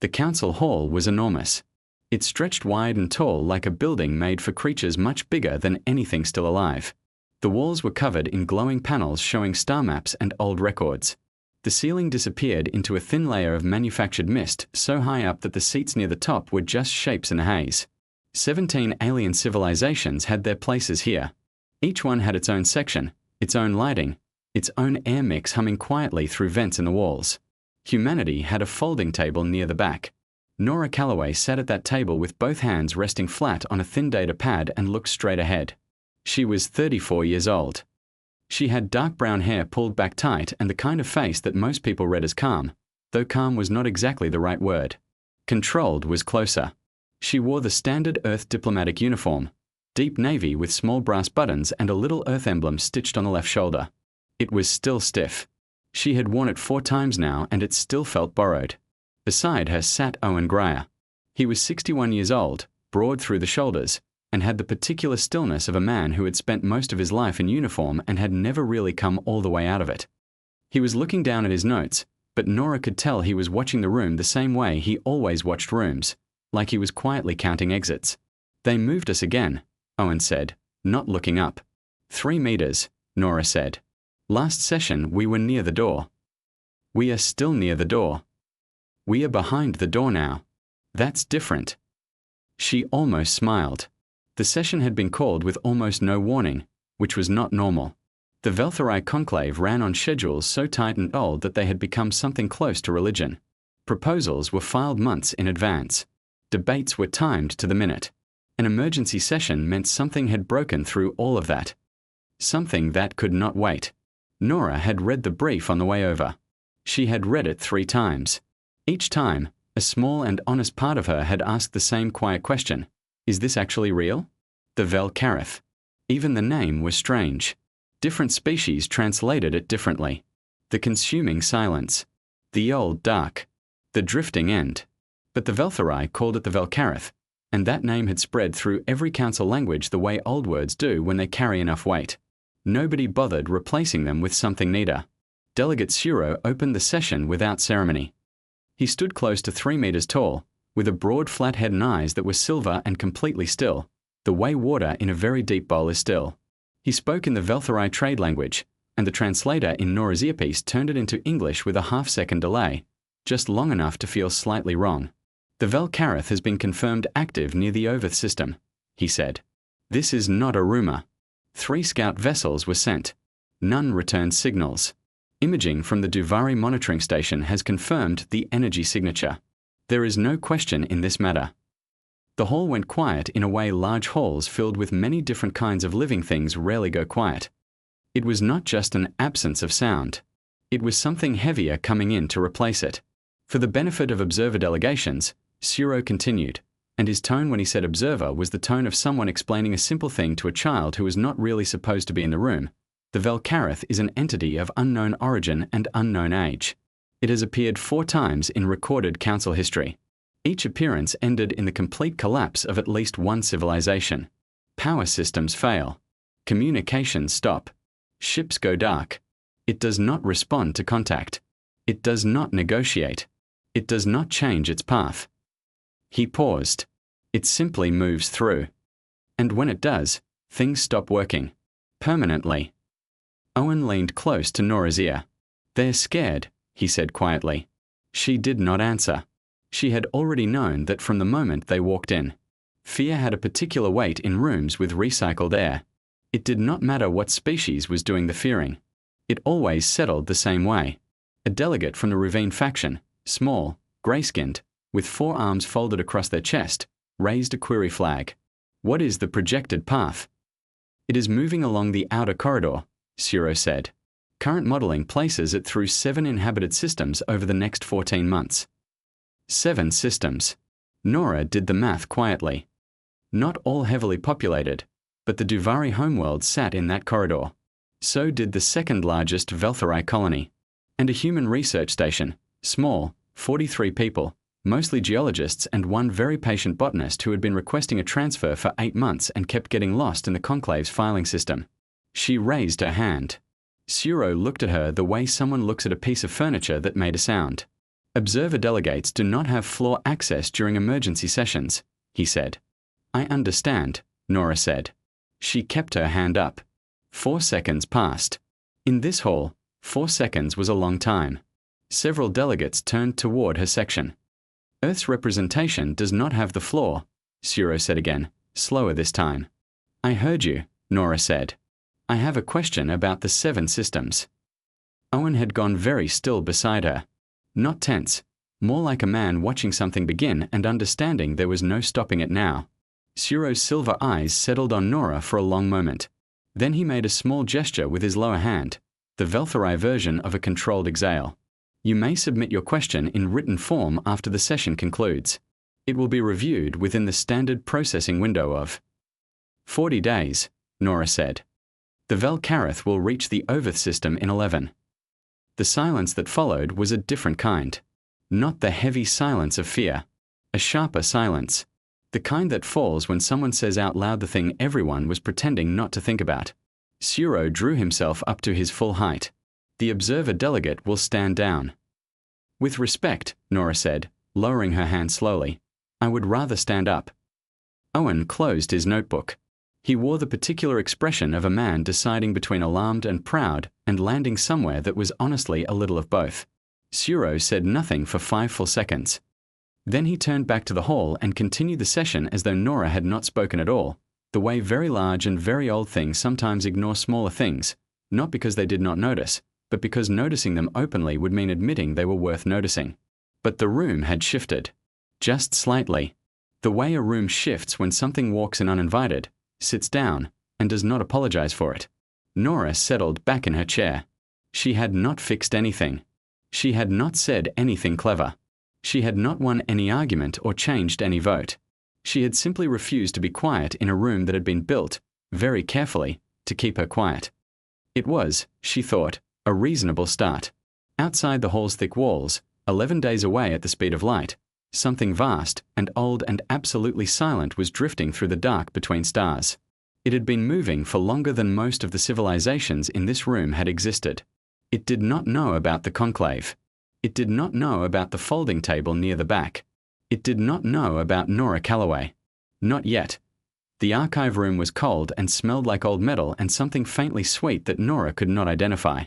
The council hall was enormous. It stretched wide and tall like a building made for creatures much bigger than anything still alive. The walls were covered in glowing panels showing star maps and old records. The ceiling disappeared into a thin layer of manufactured mist so high up that the seats near the top were just shapes in a haze. 17 alien civilizations had their places here. Each one had its own section, its own lighting, its own air mix humming quietly through vents in the walls. Humanity had a folding table near the back. Nora Calloway sat at that table with both hands resting flat on a thin data pad and looked straight ahead. She was 34 years old. She had dark brown hair pulled back tight and the kind of face that most people read as calm, though calm was not exactly the right word. Controlled was closer. She wore the standard Earth diplomatic uniform, deep navy with small brass buttons and a little Earth emblem stitched on the left shoulder. It was still stiff. She had worn it 4 times now and it still felt borrowed. Beside her sat Owen Greyer. He was 61 years old, broad through the shoulders, and had the particular stillness of a man who had spent most of his life in uniform and had never really come all the way out of it. He was looking down at his notes, but Nora could tell he was watching the room the same way he always watched rooms, like he was quietly counting exits. "They moved us again," Owen said, not looking up. 3 meters, Nora said. "Last session we were near the door. We are still near the door. We are behind the door now. That's different." She almost smiled. The session had been called with almost no warning, which was not normal. The Veltharai conclave ran on schedules so tight and old that they had become something close to religion. Proposals were filed months in advance. Debates were timed to the minute. An emergency session meant something had broken through all of that. Something that could not wait. Nora had read the brief on the way over. She had read it 3 times. Each time, a small and honest part of her had asked the same quiet question. Is this actually real? The Velkareth. Even the name was strange. Different species translated it differently. The consuming silence. The old dark. The drifting end. But the Veltharai called it the Velkareth, and that name had spread through every council language the way old words do when they carry enough weight. Nobody bothered replacing them with something neater. Delegate Suro opened the session without ceremony. He stood close to 3 meters tall, with a broad flat head and eyes that were silver and completely still, the way water in a very deep bowl is still. He spoke in the Veltharai trade language, and the translator in Nora's earpiece turned it into English with a half-second delay, just long enough to feel slightly wrong. "The Velkareth has been confirmed active near the Oveth system," he said. "This is not a rumor. 3 scout vessels were sent. None returned signals. Imaging from the Duvari monitoring station has confirmed the energy signature. There is no question in this matter." The hall went quiet in a way large halls filled with many different kinds of living things rarely go quiet. It was not just an absence of sound. It was something heavier coming in to replace it. For the benefit of observer delegations, Suro continued, and his tone when he said observer was the tone of someone explaining a simple thing to a child who was not really supposed to be in the room. The Velkareth is an entity of unknown origin and unknown age. It has appeared 4 times in recorded council history. Each appearance ended in the complete collapse of at least one civilization. Power systems fail. Communications stop. Ships go dark. It does not respond to contact. It does not negotiate. It does not change its path. He paused. It simply moves through. And when it does, things stop working. Permanently. Owen leaned close to Nora's ear. "They're scared," he said quietly. She did not answer. She had already known that from the moment they walked in. Fear had a particular weight in rooms with recycled air. It did not matter what species was doing the fearing. It always settled the same way. A delegate from the Ravine faction, small, grey-skinned, with 4 arms folded across their chest, raised a query flag. "What is the projected path?" "It is moving along the outer corridor," Suro said. "Current modeling places it through 7 inhabited systems over the next 14 months. 7 systems. Nora did the math quietly. Not all heavily populated, but the Duvari homeworld sat in that corridor. So did the 2nd largest Veltharai colony. And a human research station, small, 43 people, mostly geologists and 1 very patient botanist who had been requesting a transfer for 8 months and kept getting lost in the conclave's filing system. She raised her hand. Suro looked at her the way someone looks at a piece of furniture that made a sound. Observer delegates do not have floor access during emergency sessions, he said. I understand, Nora said. She kept her hand up. 4 seconds passed. In this hall, 4 seconds was a long time. Several delegates turned toward her section. Earth's representation does not have the floor, Ciro said again, slower this time. I heard you, Nora said. I have a question about the 7 systems. Owen had gone very still beside her. Not tense, more like a man watching something begin and understanding there was no stopping it now. Ciro's silver eyes settled on Nora for a long moment. Then he made a small gesture with his lower hand, the Velthari version of a controlled exhale. You may submit your question in written form after the session concludes. It will be reviewed within the standard processing window of 40 days, Nora said. The Velkareth will reach the Oveth system in 11. The silence that followed was a different kind. Not the heavy silence of fear. A sharper silence. The kind that falls when someone says out loud the thing everyone was pretending not to think about. Ciro drew himself up to his full height. The observer delegate will stand down. With respect, Nora said, lowering her hand slowly, I would rather stand up. Owen closed his notebook. He wore the particular expression of a man deciding between alarmed and proud and landing somewhere that was honestly a little of both. Ciro said nothing for 5 full seconds. Then he turned back to the hall and continued the session as though Nora had not spoken at all, the way very large and very old things sometimes ignore smaller things, not because they did not notice, but because noticing them openly would mean admitting they were worth noticing. But the room had shifted. Just slightly. The way a room shifts when something walks in uninvited, sits down, and does not apologize for it. Nora settled back in her chair. She had not fixed anything. She had not said anything clever. She had not won any argument or changed any vote. She had simply refused to be quiet in a room that had been built, very carefully, to keep her quiet. It was, she thought, a reasonable start. Outside the hall's thick walls, 11 days away at the speed of light, something vast and old and absolutely silent was drifting through the dark between stars. It had been moving for longer than most of the civilizations in this room had existed. It did not know about the conclave. It did not know about the folding table near the back. It did not know about Nora Calloway. Not yet. The archive room was cold and smelled like old metal and something faintly sweet that Nora could not identify.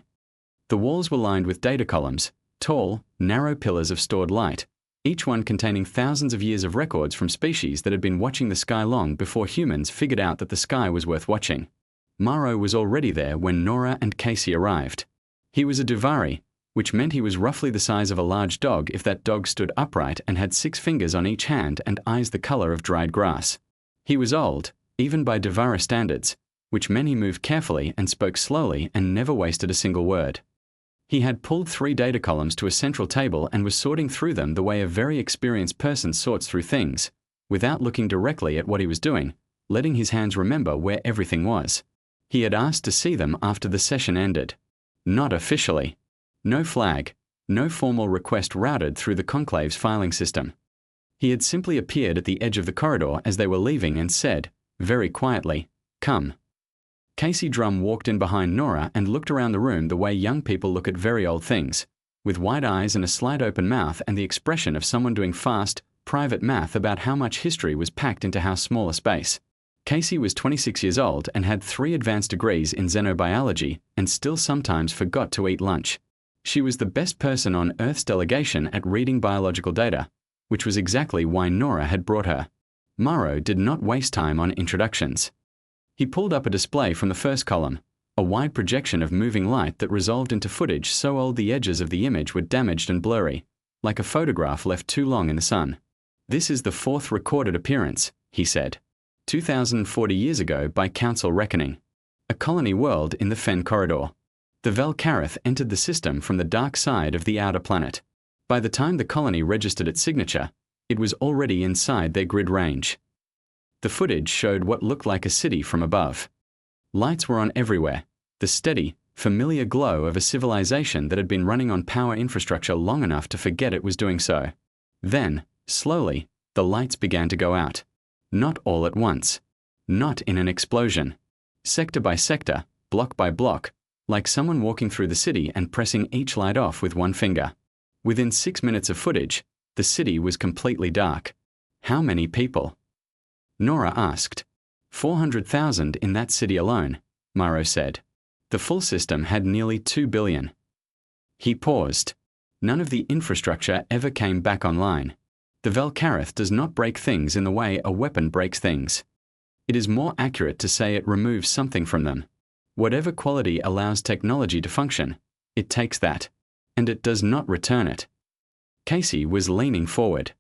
The walls were lined with data columns, tall, narrow pillars of stored light, each one containing thousands of years of records from species that had been watching the sky long before humans figured out that the sky was worth watching. Maro was already there when Nora and Casey arrived. He was a Duvari, which meant he was roughly the size of a large dog if that dog stood upright and had 6 fingers on each hand and eyes the color of dried grass. He was old, even by Duvara standards, which meant he moved carefully and spoke slowly and never wasted a single word. He had pulled 3 data columns to a central table and was sorting through them the way a very experienced person sorts through things, without looking directly at what he was doing, letting his hands remember where everything was. He had asked to see them after the session ended. Not officially. No flag, no formal request routed through the conclave's filing system. He had simply appeared at the edge of the corridor as they were leaving and said, very quietly, "Come." Casey Drum walked in behind Nora and looked around the room the way young people look at very old things, with wide eyes and a slight open mouth and the expression of someone doing fast, private math about how much history was packed into how small a space. Casey was 26 years old and had 3 advanced degrees in xenobiology and still sometimes forgot to eat lunch. She was the best person on Earth's delegation at reading biological data, which was exactly why Nora had brought her. Maro did not waste time on introductions. He pulled up a display from the first column, a wide projection of moving light that resolved into footage so old the edges of the image were damaged and blurry, like a photograph left too long in the sun. This is the 4th recorded appearance, he said. 2,040 years ago by council reckoning. A colony world in the Fen corridor. The Velkareth entered the system from the dark side of the outer planet. By the time the colony registered its signature, it was already inside their grid range. The footage showed what looked like a city from above. Lights were on everywhere, the steady, familiar glow of a civilization that had been running on power infrastructure long enough to forget it was doing so. Then, slowly, the lights began to go out. Not all at once. Not in an explosion. Sector by sector, block by block, like someone walking through the city and pressing each light off with one finger. Within 6 minutes of footage, the city was completely dark. How many people? Nora asked. 400,000 in that city alone, Morrow said. The full system had nearly 2 billion. He paused. None of the infrastructure ever came back online. The Velkareth does not break things in the way a weapon breaks things. It is more accurate to say it removes something from them. Whatever quality allows technology to function, it takes that, and it does not return it. Casey was leaning forward.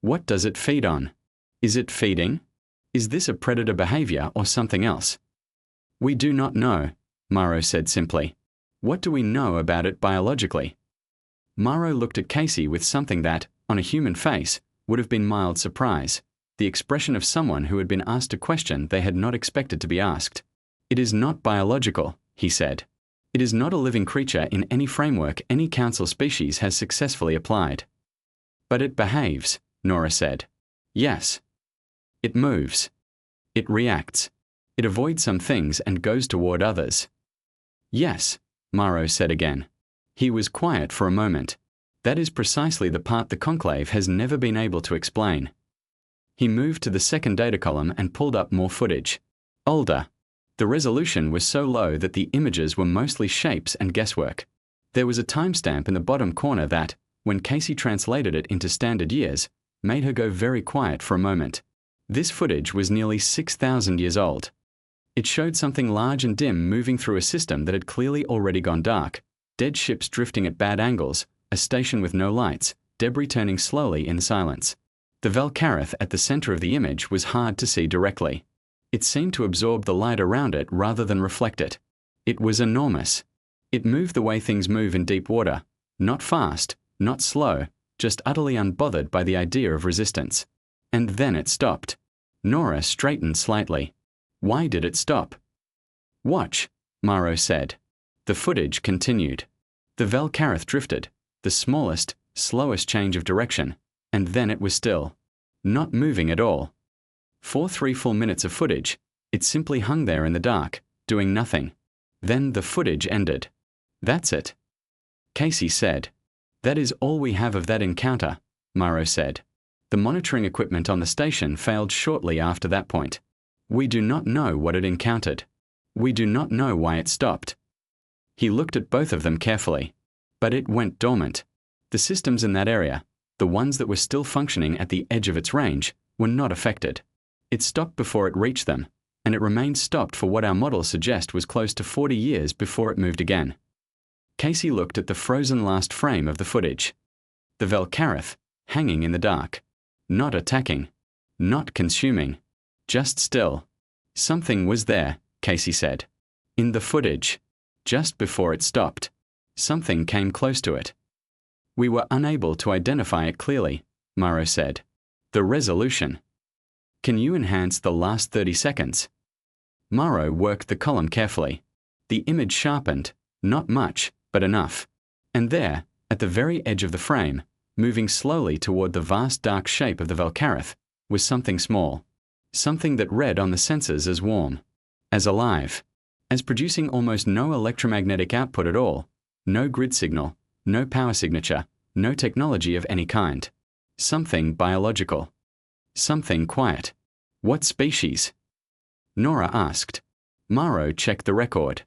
What does it feed on? Is it feeding? Is this a predator behavior or something else? We do not know, Morrow said simply. What do we know about it biologically? Morrow looked at Casey with something that, on a human face, would have been mild surprise, the expression of someone who had been asked a question they had not expected to be asked. It is not biological, he said. It is not a living creature in any framework any council species has successfully applied. But it behaves, Nora said. Yes. It moves. It reacts. It avoids some things and goes toward others. Yes, Morrow said again. He was quiet for a moment. That is precisely the part the conclave has never been able to explain. He moved to the second data column and pulled up more footage. Older. The resolution was so low that the images were mostly shapes and guesswork. There was a timestamp in the bottom corner that, when Casey translated it into standard years, made her go very quiet for a moment. This footage was nearly 6,000 years old. It showed something large and dim moving through a system that had clearly already gone dark, dead ships drifting at bad angles, a station with no lights, debris turning slowly in silence. The Velkareth at the center of the image was hard to see directly. It seemed to absorb the light around it rather than reflect it. It was enormous. It moved the way things move in deep water, not fast, not slow, just utterly unbothered by the idea of resistance. And then it stopped. Nora straightened slightly. Why did it stop? Watch, Morrow said. The footage continued. The Velkareth drifted, the smallest, slowest change of direction, and then it was still. Not moving at all. For 3 full minutes of footage, it simply hung there in the dark, doing nothing. Then the footage ended. That's it. Casey said. That is all we have of that encounter, Morrow said. The monitoring equipment on the station failed shortly after that point. We do not know what it encountered. We do not know why it stopped. He looked at both of them carefully. But it went dormant. The systems in that area, the ones that were still functioning at the edge of its range, were not affected. It stopped before it reached them, and it remained stopped for what our models suggest was close to 40 years before it moved again. Casey looked at the frozen last frame of the footage. The Velkareth, hanging in the dark. Not attacking. Not consuming. Just still. Something was there, Casey said. In the footage. Just before it stopped. Something came close to it. We were unable to identify it clearly, Morrow said. The resolution. Can you enhance the last 30 seconds? Morrow worked the column carefully. The image sharpened, not much, but enough. And there, at the very edge of the frame, moving slowly toward the vast dark shape of the Velkareth, was something small. Something that read on the sensors as warm, as alive, as producing almost no electromagnetic output at all, no grid signal, no power signature, no technology of any kind. Something biological. Something quiet. What species? Nora asked. Morrow checked the record.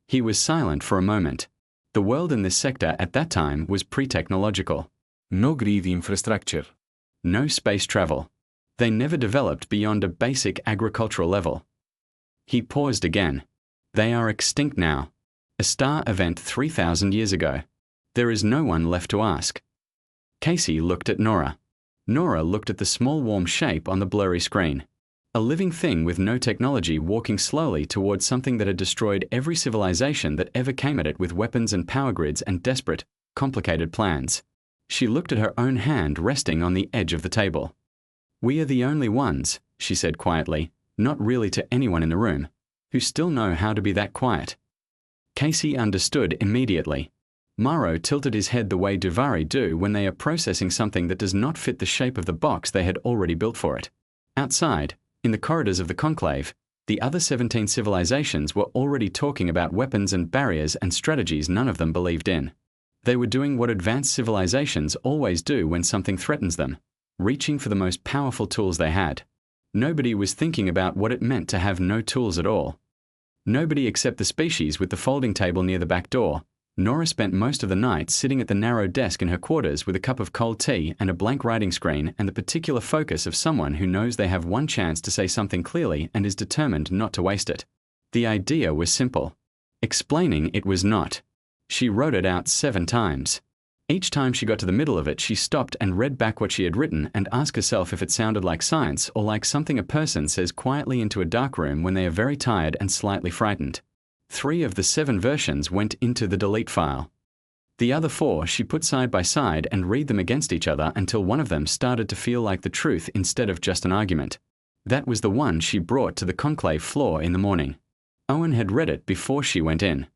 He was silent for a moment. The world in this sector at that time was pre-technological. No grid infrastructure. No space travel. They never developed beyond a basic agricultural level. He paused again. They are extinct now. A star event 3,000 years ago. There is no one left to ask. Casey looked at Nora. Nora looked at the small warm shape on the blurry screen. A living thing with no technology walking slowly towards something that had destroyed every civilization that ever came at it with weapons and power grids and desperate, complicated plans. She looked at her own hand resting on the edge of the table. We are the only ones, she said quietly, not really to anyone in the room, who still know how to be that quiet. Casey understood immediately. Morrow tilted his head the way Duvari do when they are processing something that does not fit the shape of the box they had already built for it. Outside, in the corridors of the conclave, the other 17 civilizations were already talking about weapons and barriers and strategies none of them believed in. They were doing what advanced civilizations always do when something threatens them, reaching for the most powerful tools they had. Nobody was thinking about what it meant to have no tools at all. Nobody except the species with the folding table near the back door. Nora spent most of the night sitting at the narrow desk in her quarters with a cup of cold tea and a blank writing screen and the particular focus of someone who knows they have one chance to say something clearly and is determined not to waste it. The idea was simple. Explaining it was not. She wrote it out 7 times. Each time she got to the middle of it, she stopped and read back what she had written and asked herself if it sounded like science or like something a person says quietly into a dark room when they are very tired and slightly frightened. 3 of the 7 versions went into the delete file. The other 4 she put side by side and read them against each other until one of them started to feel like the truth instead of just an argument. That was the one she brought to the conclave floor in the morning. Owen had read it before she went in.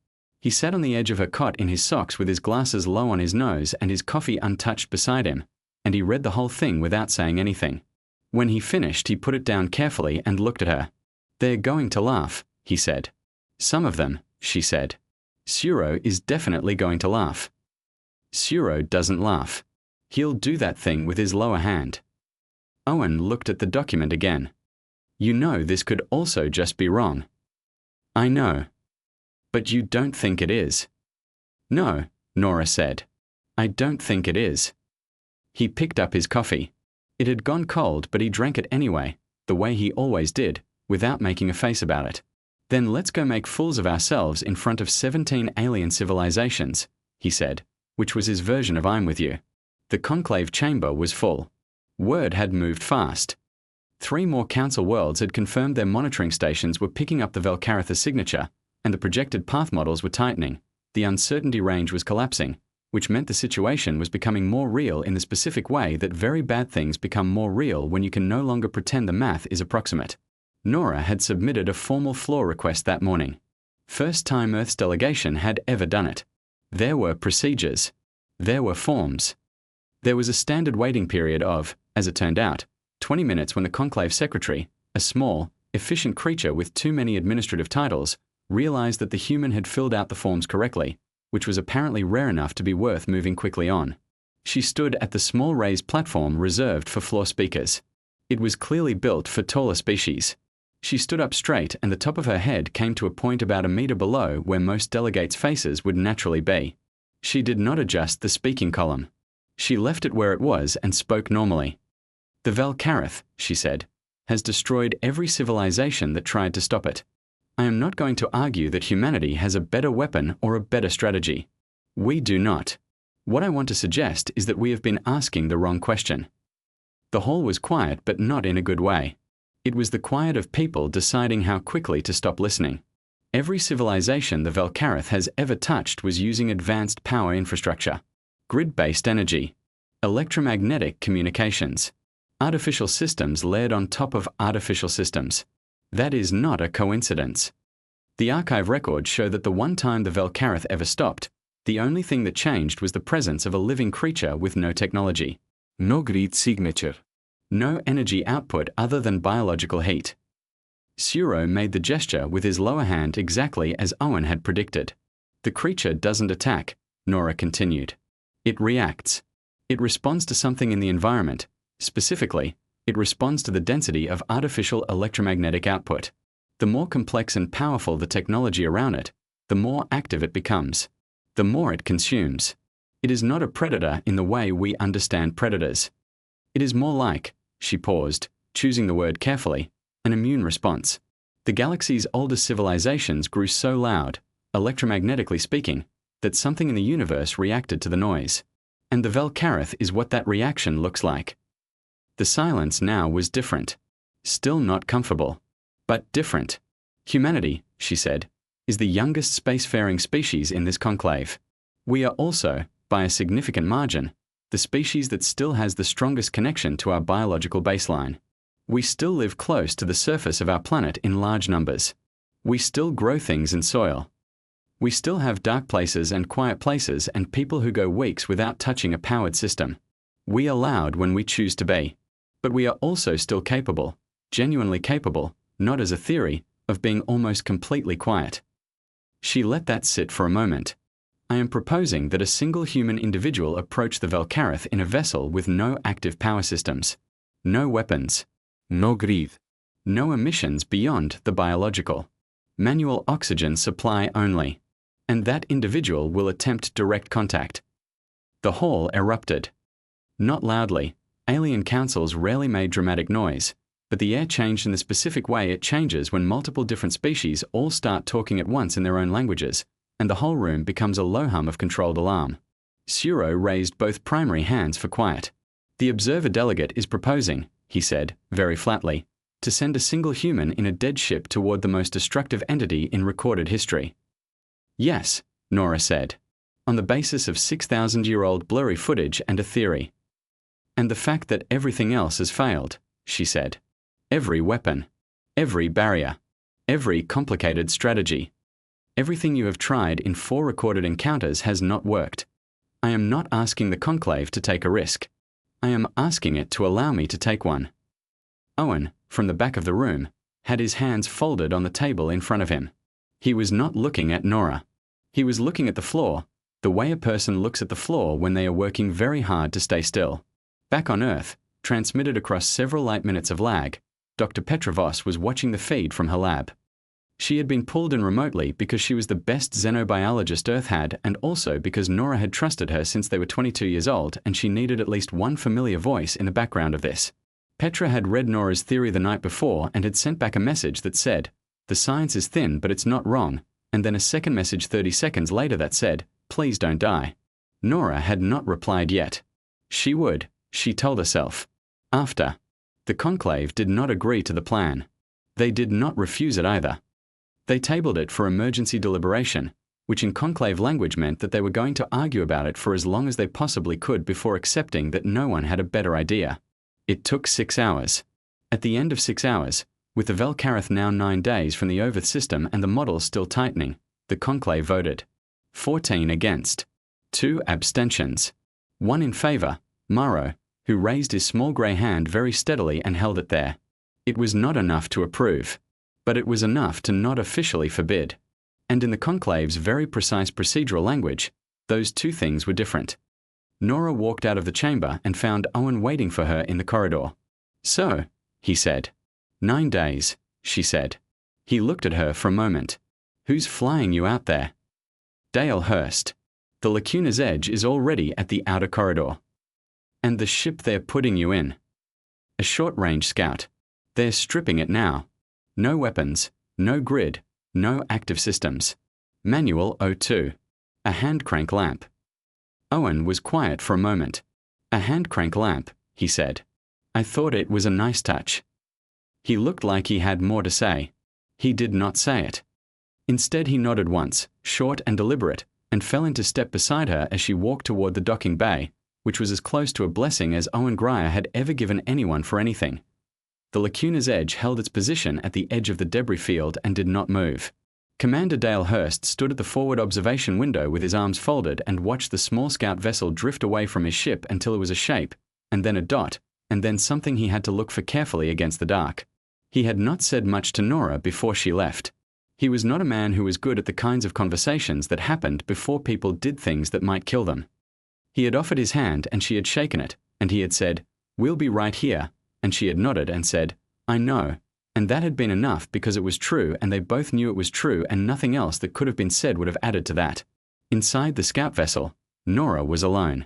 He sat on the edge of her cot in his socks with his glasses low on his nose and his coffee untouched beside him, and he read the whole thing without saying anything. When he finished, he put it down carefully and looked at her. "They're going to laugh," he said. "Some of them," she said. "Suro is definitely going to laugh." Suro doesn't laugh. He'll do that thing with his lower hand. Owen looked at the document again. "You know this could also just be wrong." "I know." "But you don't think it is?" "No," Nora said. "I don't think it is." He picked up his coffee. It had gone cold, but he drank it anyway, the way he always did, without making a face about it. "Then let's go make fools of ourselves in front of 17 alien civilizations," he said, which was his version of "I'm with you." The conclave chamber was full. Word had moved fast. 3 more council worlds had confirmed their monitoring stations were picking up the Velcaratha signature, and the projected path models were tightening. The uncertainty range was collapsing, which meant the situation was becoming more real in the specific way that very bad things become more real when you can no longer pretend the math is approximate. Nora had submitted a formal floor request that morning. First time Earth's delegation had ever done it. There were procedures. There were forms. There was a standard waiting period of, as it turned out, 20 minutes when the conclave secretary, a small, efficient creature with too many administrative titles, realized that the human had filled out the forms correctly, which was apparently rare enough to be worth moving quickly on. She stood at the small raised platform reserved for floor speakers. It was clearly built for taller species. She stood up straight and the top of her head came to a point about a meter below where most delegates' faces would naturally be. She did not adjust the speaking column. She left it where it was and spoke normally. "The Velcaratha," she said, "has destroyed every civilization that tried to stop it. I am not going to argue that humanity has a better weapon or a better strategy. We do not. What I want to suggest is that we have been asking the wrong question." The hall was quiet, but not in a good way. It was the quiet of people deciding how quickly to stop listening. Every civilization the Velcaratha has ever touched was using advanced power infrastructure, grid-based energy, electromagnetic communications, artificial systems layered on top of artificial systems. That is not a coincidence. The archive records show that the one time the Velcaratha ever stopped, the only thing that changed was the presence of a living creature with no technology. No grid signature. No energy output other than biological heat. Suro made the gesture with his lower hand exactly as Owen had predicted. "The creature doesn't attack," Nora continued. "It reacts. It responds to something in the environment. Specifically, it responds to the density of artificial electromagnetic output. The more complex and powerful the technology around it, the more active it becomes. The more it consumes. It is not a predator in the way we understand predators. It is more like," she paused, choosing the word carefully, "an immune response. The galaxy's oldest civilizations grew so loud, electromagnetically speaking, that something in the universe reacted to the noise. And the Velcaratha is what that reaction looks like." The silence now was different. Still not comfortable, but different. "Humanity," she said, "is the youngest spacefaring species in this conclave. We are also, by a significant margin, the species that still has the strongest connection to our biological baseline. We still live close to the surface of our planet in large numbers. We still grow things in soil. We still have dark places and quiet places and people who go weeks without touching a powered system. We are loud when we choose to be. But we are also still capable, genuinely capable, not as a theory, of being almost completely quiet." She let that sit for a moment. I am proposing that a single human individual approach the Velcareth in a vessel with no active power systems, no weapons, no grid, no emissions beyond the biological, manual oxygen supply only, and that individual will attempt direct contact. The hall erupted. Not loudly. Alien councils rarely made dramatic noise, but the air changed in the specific way it changes when multiple different species all start talking at once in their own languages, and the whole room becomes a low hum of controlled alarm. Suro raised both primary hands for quiet. The observer delegate is proposing, he said, very flatly, to send a single human in a dead ship toward the most destructive entity in recorded history. Yes, Nora said, on the basis of 6,000-year-old blurry footage and a theory. And the fact that everything else has failed, she said. Every weapon, every barrier, every complicated strategy. Everything you have tried in 4 recorded encounters has not worked. I am not asking the Conclave to take a risk. I am asking it to allow me to take one. Owen, from the back of the room, had his hands folded on the table in front of him. He was not looking at Nora. He was looking at the floor, the way a person looks at the floor when they are working very hard to stay still. Back on Earth, transmitted across several light minutes of lag, Dr. Petrovos was watching the feed from her lab. She had been pulled in remotely because she was the best xenobiologist Earth had, and also because Nora had trusted her since they were 22 years old and she needed at least one familiar voice in the background of this. Petra had read Nora's theory the night before and had sent back a message that said, "The science is thin, but it's not wrong," and then a second message 30 seconds later that said, "Please don't die." Nora had not replied yet. She would, she told herself. After. The Conclave did not agree to the plan. They did not refuse it either. They tabled it for emergency deliberation, which in Conclave language meant that they were going to argue about it for as long as they possibly could before accepting that no one had a better idea. It took 6 hours. At the end of 6 hours, with the Velcareth now 9 days from the Oveth system and the models still tightening, the Conclave voted. 14 against. 2 abstentions. 1 in favor, Morrow, who raised his small grey hand very steadily and held it there. It was not enough to approve, but it was enough to not officially forbid. And in the Conclave's very precise procedural language, those 2 things were different. Nora walked out of the chamber and found Owen waiting for her in the corridor. "So," he said. 9 days, she said. He looked at her for a moment. "Who's flying you out there?" "Dale Hurst. The Lacuna's Edge is already at the outer corridor." "And the ship they're putting you in?" "A short-range scout. They're stripping it now. No weapons, no grid, no active systems. Manual O2. A hand-crank lamp." Owen was quiet for a moment. "A hand-crank lamp," he said. "I thought it was a nice touch." He looked like he had more to say. He did not say it. Instead he nodded once, short and deliberate, and fell into step beside her as she walked toward the docking bay, which was as close to a blessing as Owen Grier had ever given anyone for anything. The Lacuna's Edge held its position at the edge of the debris field and did not move. Commander Dale Hurst stood at the forward observation window with his arms folded and watched the small scout vessel drift away from his ship until it was a shape, and then a dot, and then something he had to look for carefully against the dark. He had not said much to Nora before she left. He was not a man who was good at the kinds of conversations that happened before people did things that might kill them. He had offered his hand and she had shaken it, and he had said, "We'll be right here," and she had nodded and said, "I know," and that had been enough because it was true and they both knew it was true and nothing else that could have been said would have added to that. Inside the scout vessel, Nora was alone.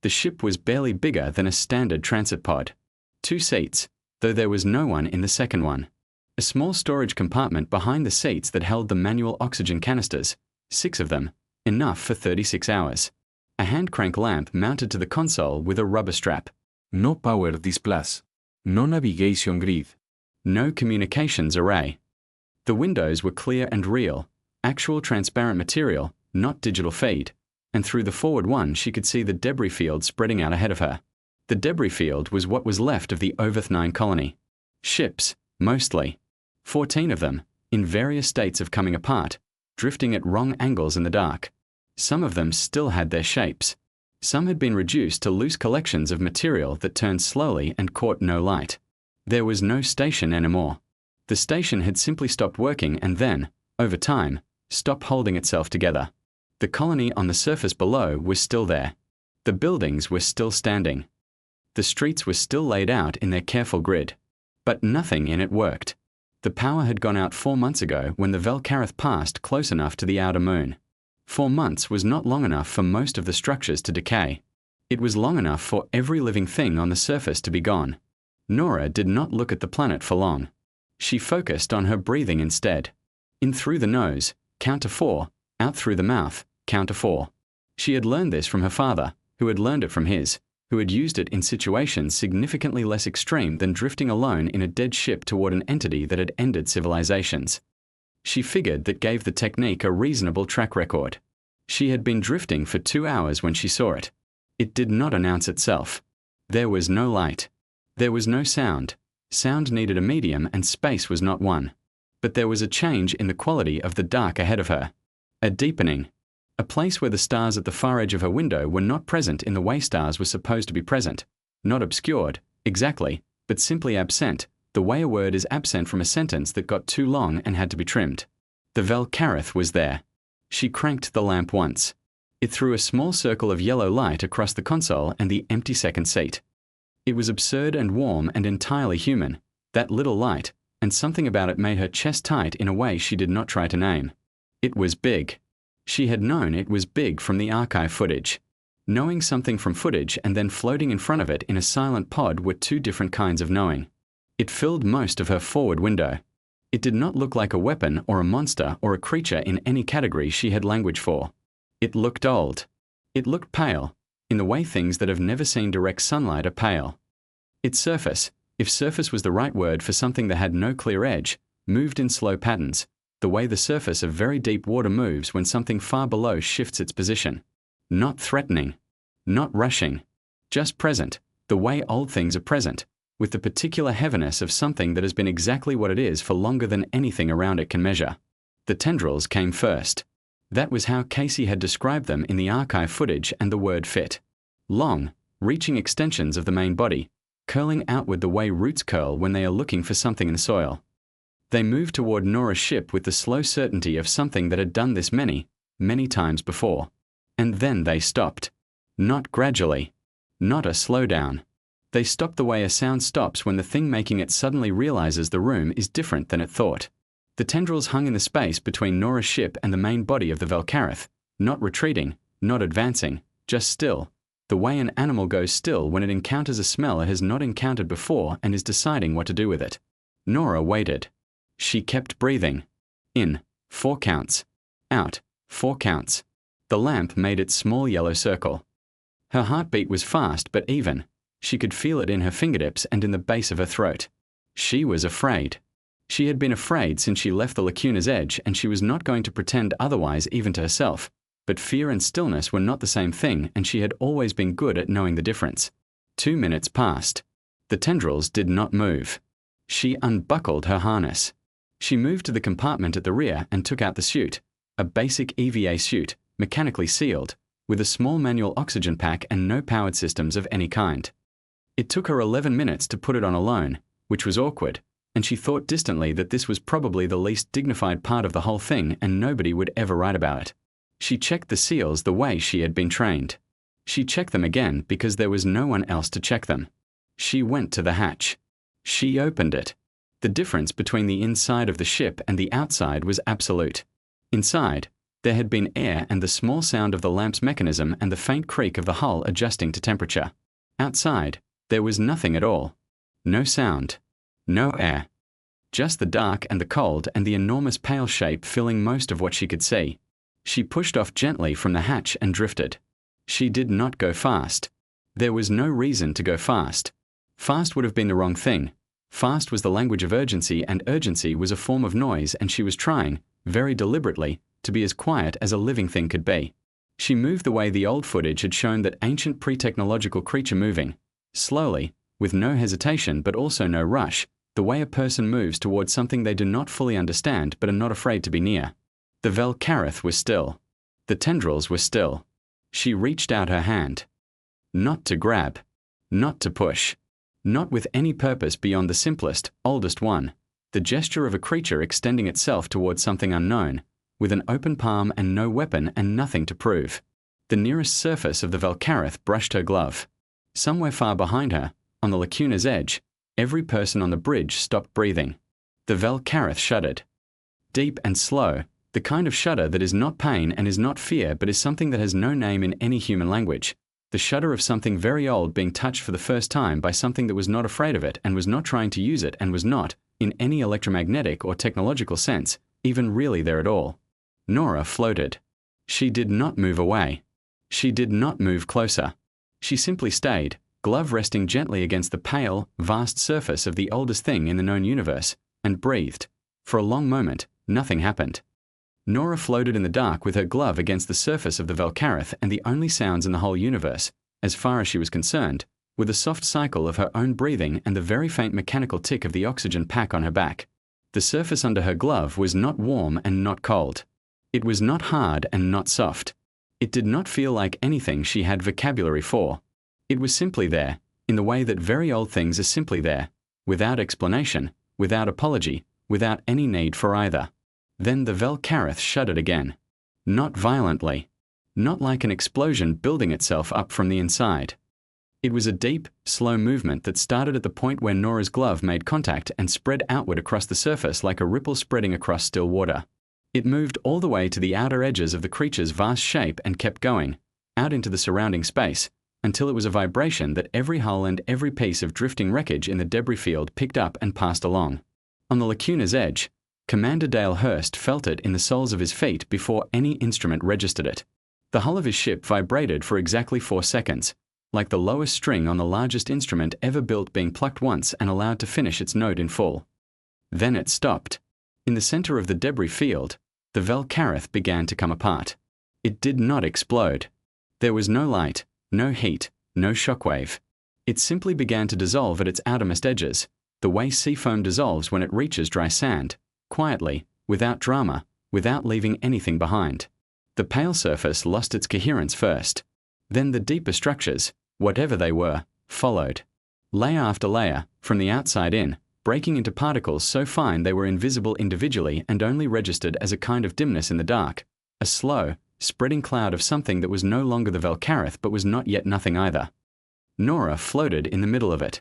The ship was barely bigger than a standard transit pod. 2 seats, though there was no one in the second one. A small storage compartment behind the seats that held the manual oxygen canisters, 6 of them, enough for 36 hours. A hand-crank lamp mounted to the console with a rubber strap. No power displays. No navigation grid. No communications array. The windows were clear and real, actual transparent material, not digital feed, and through the forward one she could see the debris field spreading out ahead of her. The debris field was what was left of the Oveth 9 colony. Ships, mostly. 14 of them, in various states of coming apart, drifting at wrong angles in the dark. Some of them still had their shapes. Some had been reduced to loose collections of material that turned slowly and caught no light. There was no station anymore. The station had simply stopped working and then, over time, stopped holding itself together. The colony on the surface below was still there. The buildings were still standing. The streets were still laid out in their careful grid. But nothing in it worked. The power had gone out 4 months ago when the Velcarith passed close enough to the outer moon. 4 months was not long enough for most of the structures to decay. It was long enough for every living thing on the surface to be gone. Nora did not look at the planet for long. She focused on her breathing instead. In through the nose, count to 4, out through the mouth, count to 4. She had learned this from her father, who had learned it from his, who had used it in situations significantly less extreme than drifting alone in a dead ship toward an entity that had ended civilizations. She figured that gave the technique a reasonable track record. She had been drifting for 2 hours when she saw it. It did not announce itself. There was no light. There was no sound. Sound needed a medium and space was not one. But there was a change in the quality of the dark ahead of her. A deepening. A place where the stars at the far edge of her window were not present in the way stars were supposed to be present. Not obscured, exactly, but simply absent, the way a word is absent from a sentence that got too long and had to be trimmed. The Velcarith was there. She cranked the lamp once. It threw a small circle of yellow light across the console and the empty second seat. It was absurd and warm and entirely human, that little light, and something about it made her chest tight in a way she did not try to name. It was big. She had known it was big from the archive footage. Knowing something from footage and then floating in front of it in a silent pod were two different kinds of knowing. It filled most of her forward window. It did not look like a weapon or a monster or a creature in any category she had language for. It looked old. It looked pale, in the way things that have never seen direct sunlight are pale. Its surface, if surface was the right word for something that had no clear edge, moved in slow patterns, the way the surface of very deep water moves when something far below shifts its position. Not threatening. Not rushing. Just present, the way old things are present, with the particular heaviness of something that has been exactly what it is for longer than anything around it can measure. The tendrils came first. That was how Casey had described them in the archive footage, and the word fit. Long, reaching extensions of the main body, curling outward the way roots curl when they are looking for something in the soil. They moved toward Nora's ship with the slow certainty of something that had done this many, many times before. And then they stopped. Not gradually. Not a slowdown. They stopped the way a sound stops when the thing making it suddenly realizes the room is different than it thought. The tendrils hung in the space between Nora's ship and the main body of the Velcarith, not retreating, not advancing, just still, the way an animal goes still when it encounters a smell it has not encountered before and is deciding what to do with it. Nora waited. She kept breathing. In, 4 counts. Out, 4 counts. The lamp made its small yellow circle. Her heartbeat was fast but even. She could feel it in her fingertips and in the base of her throat. She was afraid. She had been afraid since she left the lacuna's edge, and she was not going to pretend otherwise even to herself. But fear and stillness were not the same thing, and she had always been good at knowing the difference. 2 minutes passed. The tendrils did not move. She unbuckled her harness. She moved to the compartment at the rear and took out the suit, a basic EVA suit, mechanically sealed, with a small manual oxygen pack and no powered systems of any kind. It took her 11 minutes to put it on alone, which was awkward, and she thought distantly that this was probably the least dignified part of the whole thing and nobody would ever write about it. She checked the seals the way she had been trained. She checked them again because there was no one else to check them. She went to the hatch. She opened it. The difference between the inside of the ship and the outside was absolute. Inside, there had been air and the small sound of the lamp's mechanism and the faint creak of the hull adjusting to temperature. Outside, there was nothing at all. No sound. No air. Just the dark and the cold and the enormous pale shape filling most of what she could see. She pushed off gently from the hatch and drifted. She did not go fast. There was no reason to go fast. Fast would have been the wrong thing. Fast was the language of urgency, and urgency was a form of noise, and she was trying, very deliberately, to be as quiet as a living thing could be. She moved the way the old footage had shown that ancient pre-technological creature moving, slowly, with no hesitation but also no rush, the way a person moves towards something they do not fully understand but are not afraid to be near. The Velcarith was still. The tendrils were still. She reached out her hand. Not to grab. Not to push. Not with any purpose beyond the simplest, oldest one, the gesture of a creature extending itself towards something unknown, with an open palm and no weapon and nothing to prove. The nearest surface of the Valkarith brushed her glove. Somewhere far behind her, on the lacuna's edge, every person on the bridge stopped breathing. The Valkarith shuddered. Deep and slow, the kind of shudder that is not pain and is not fear but is something that has no name in any human language. The shudder of something very old being touched for the first time by something that was not afraid of it and was not trying to use it and was not, in any electromagnetic or technological sense, even really there at all. Nora floated. She did not move away. She did not move closer. She simply stayed, glove resting gently against the pale, vast surface of the oldest thing in the known universe, and breathed. For a long moment, nothing happened. Nora floated in the dark with her glove against the surface of the Valkarith, and the only sounds in the whole universe, as far as she was concerned, were the soft cycle of her own breathing and the very faint mechanical tick of the oxygen pack on her back. The surface under her glove was not warm and not cold. It was not hard and not soft. It did not feel like anything she had vocabulary for. It was simply there, in the way that very old things are simply there, without explanation, without apology, without any need for either. Then the Valkarith shuddered again. Not violently. Not like an explosion building itself up from the inside. It was a deep, slow movement that started at the point where Nora's glove made contact and spread outward across the surface like a ripple spreading across still water. It moved all the way to the outer edges of the creature's vast shape and kept going, out into the surrounding space, until it was a vibration that every hull and every piece of drifting wreckage in the debris field picked up and passed along. On the lacuna's edge, Commander Dale Hurst felt it in the soles of his feet before any instrument registered it. The hull of his ship vibrated for exactly 4 seconds, like the lowest string on the largest instrument ever built being plucked once and allowed to finish its note in full. Then it stopped. In the center of the debris field, the Valkarith began to come apart. It did not explode. There was no light, no heat, no shockwave. It simply began to dissolve at its outermost edges, the way sea foam dissolves when it reaches dry sand, quietly, without drama, without leaving anything behind. The pale surface lost its coherence first. Then the deeper structures, whatever they were, followed. Layer after layer, from the outside in, breaking into particles so fine they were invisible individually and only registered as a kind of dimness in the dark, a slow, spreading cloud of something that was no longer the Valkarith but was not yet nothing either. Nora floated in the middle of it.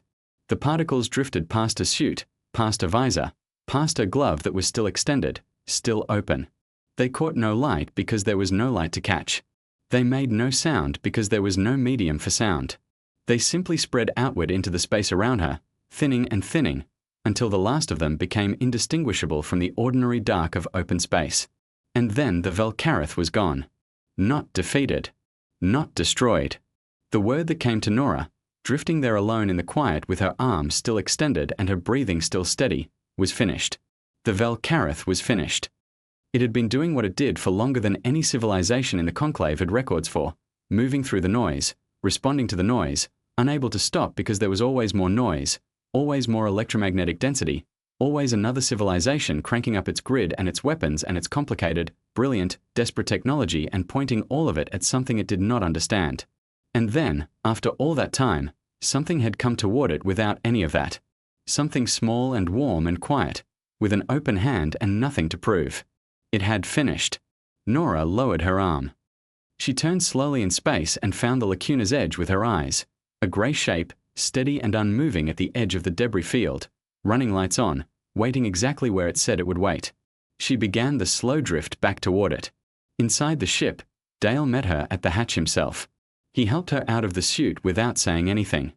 The particles drifted past her suit, past her visor, past her glove that was still extended, still open. They caught no light because there was no light to catch. They made no sound because there was no medium for sound. They simply spread outward into the space around her, thinning and thinning, until the last of them became indistinguishable from the ordinary dark of open space. And then the Valkarith was gone. Not defeated. Not destroyed. The word that came to Nora, drifting there alone in the quiet with her arms still extended and her breathing still steady, was finished. The Valkarith was finished. It had been doing what it did for longer than any civilization in the Conclave had records for, moving through the noise, responding to the noise, unable to stop because there was always more noise, always more electromagnetic density, always another civilization cranking up its grid and its weapons and its complicated, brilliant, desperate technology and pointing all of it at something it did not understand. And then, after all that time, something had come toward it without any of that. Something small and warm and quiet, with an open hand and nothing to prove. It had finished. Nora lowered her arm. She turned slowly in space and found the lacuna's edge with her eyes, a grey shape, steady and unmoving at the edge of the debris field, running lights on, waiting exactly where it said it would wait. She began the slow drift back toward it. Inside the ship, Dale met her at the hatch himself. He helped her out of the suit without saying anything.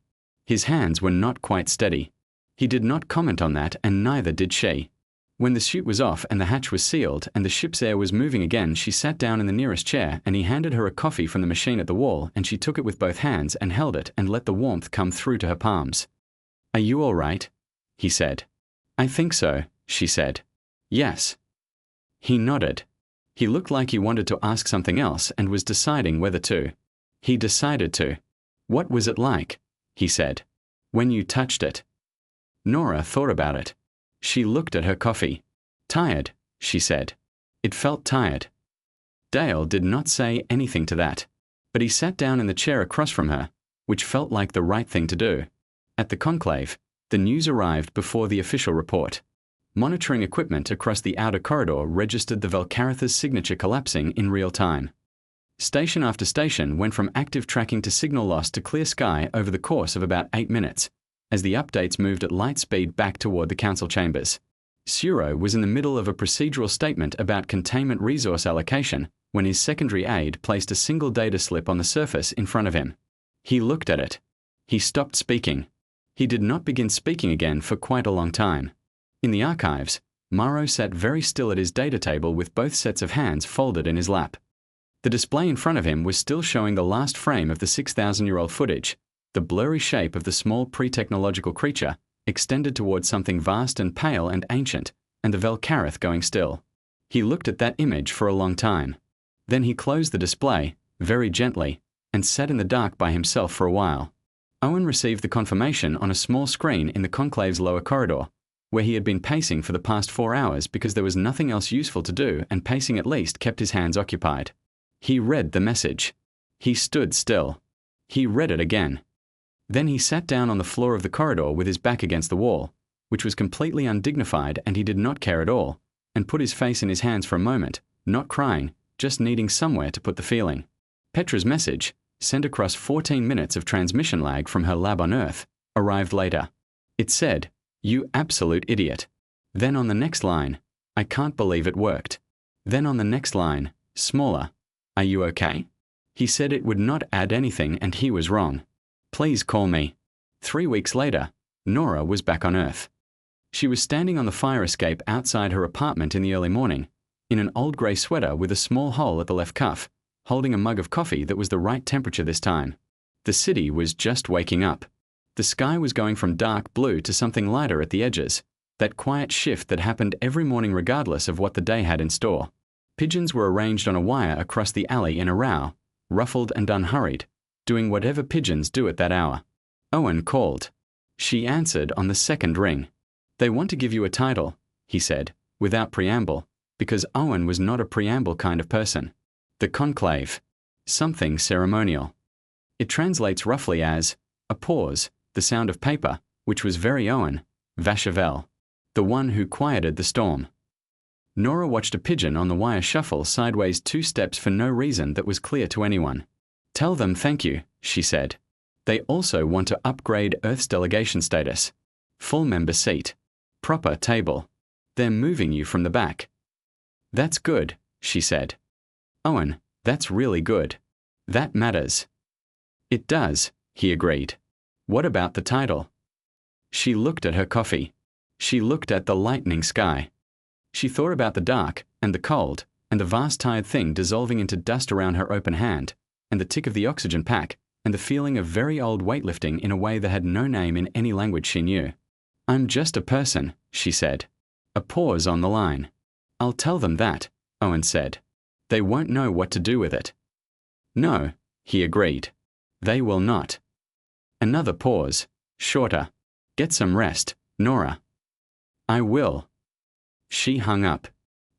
His hands were not quite steady. He did not comment on that, and neither did she. When the suit was off and the hatch was sealed and the ship's air was moving again, she sat down in the nearest chair and he handed her a coffee from the machine at the wall and she took it with both hands and held it and let the warmth come through to her palms. "Are you all right?" he said. "I think so," she said. "Yes." He nodded. He looked like he wanted to ask something else and was deciding whether to. He decided to. "What was it like?" he said. "When you touched it?" Nora thought about it. She looked at her coffee. "Tired," she said. "It felt tired." Dale did not say anything to that, but he sat down in the chair across from her, which felt like the right thing to do. At the conclave, the news arrived before the official report. Monitoring equipment across the outer corridor registered the Velcaritha's signature collapsing in real time. Station after station went from active tracking to signal loss to clear sky over the course of about 8 minutes, as the updates moved at light speed back toward the council chambers. Suro was in the middle of a procedural statement about containment resource allocation when his secondary aide placed a single data slip on the surface in front of him. He looked at it. He stopped speaking. He did not begin speaking again for quite a long time. In the archives, Morrow sat very still at his data table with both sets of hands folded in his lap. The display in front of him was still showing the last frame of the 6,000-year-old footage, the blurry shape of the small pre-technological creature extended towards something vast and pale and ancient, and the Velcarith going still. He looked at that image for a long time. Then he closed the display, very gently, and sat in the dark by himself for a while. Owen received the confirmation on a small screen in the conclave's lower corridor, where he had been pacing for the past 4 hours because there was nothing else useful to do, and pacing at least kept his hands occupied. He read the message. He stood still. He read it again. Then he sat down on the floor of the corridor with his back against the wall, which was completely undignified, and he did not care at all, and put his face in his hands for a moment, not crying, just needing somewhere to put the feeling. Petra's message, sent across 14 minutes of transmission lag from her lab on Earth, arrived later. It said, "You absolute idiot." Then on the next line, "I can't believe it worked." Then on the next line, smaller, "Are you okay?" He said it would not add anything and he was wrong. "Please call me." 3 weeks later, Nora was back on Earth. She was standing on the fire escape outside her apartment in the early morning, in an old grey sweater with a small hole at the left cuff, holding a mug of coffee that was the right temperature this time. The city was just waking up. The sky was going from dark blue to something lighter at the edges, that quiet shift that happened every morning regardless of what the day had in store. Pigeons were arranged on a wire across the alley in a row, ruffled and unhurried, doing whatever pigeons do at that hour. Owen called. She answered on the second ring. "They want to give you a title," he said, without preamble, because Owen was not a preamble kind of person. The conclave. Something ceremonial. It translates roughly as, a pause, the sound of paper, which was very Owen, Vachevel, the one who quieted the storm. Nora watched a pigeon on the wire shuffle sideways 2 steps for no reason that was clear to anyone. "Tell them thank you," she said. "They also want to upgrade Earth's delegation status. Full member seat. Proper table. They're moving you from the back." "That's good," she said. "Owen, that's really good. That matters." "It does," he agreed. "What about the title?" She looked at her coffee. She looked at the lightning sky. She thought about the dark, and the cold, and the vast tired thing dissolving into dust around her open hand, and the tick of the oxygen pack, and the feeling of very old weightlifting in a way that had no name in any language she knew. "I'm just a person," she said. A pause on the line. "I'll tell them that," Owen said. "They won't know what to do with it." "No," he agreed. "They will not." Another pause, shorter. "Get some rest, Nora." "I will." She hung up.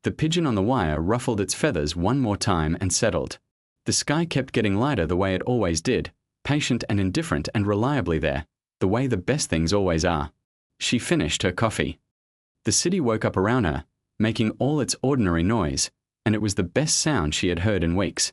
The pigeon on the wire ruffled its feathers one more time and settled. The sky kept getting lighter the way it always did, patient and indifferent and reliably there, the way the best things always are. She finished her coffee. The city woke up around her, making all its ordinary noise, and it was the best sound she had heard in weeks.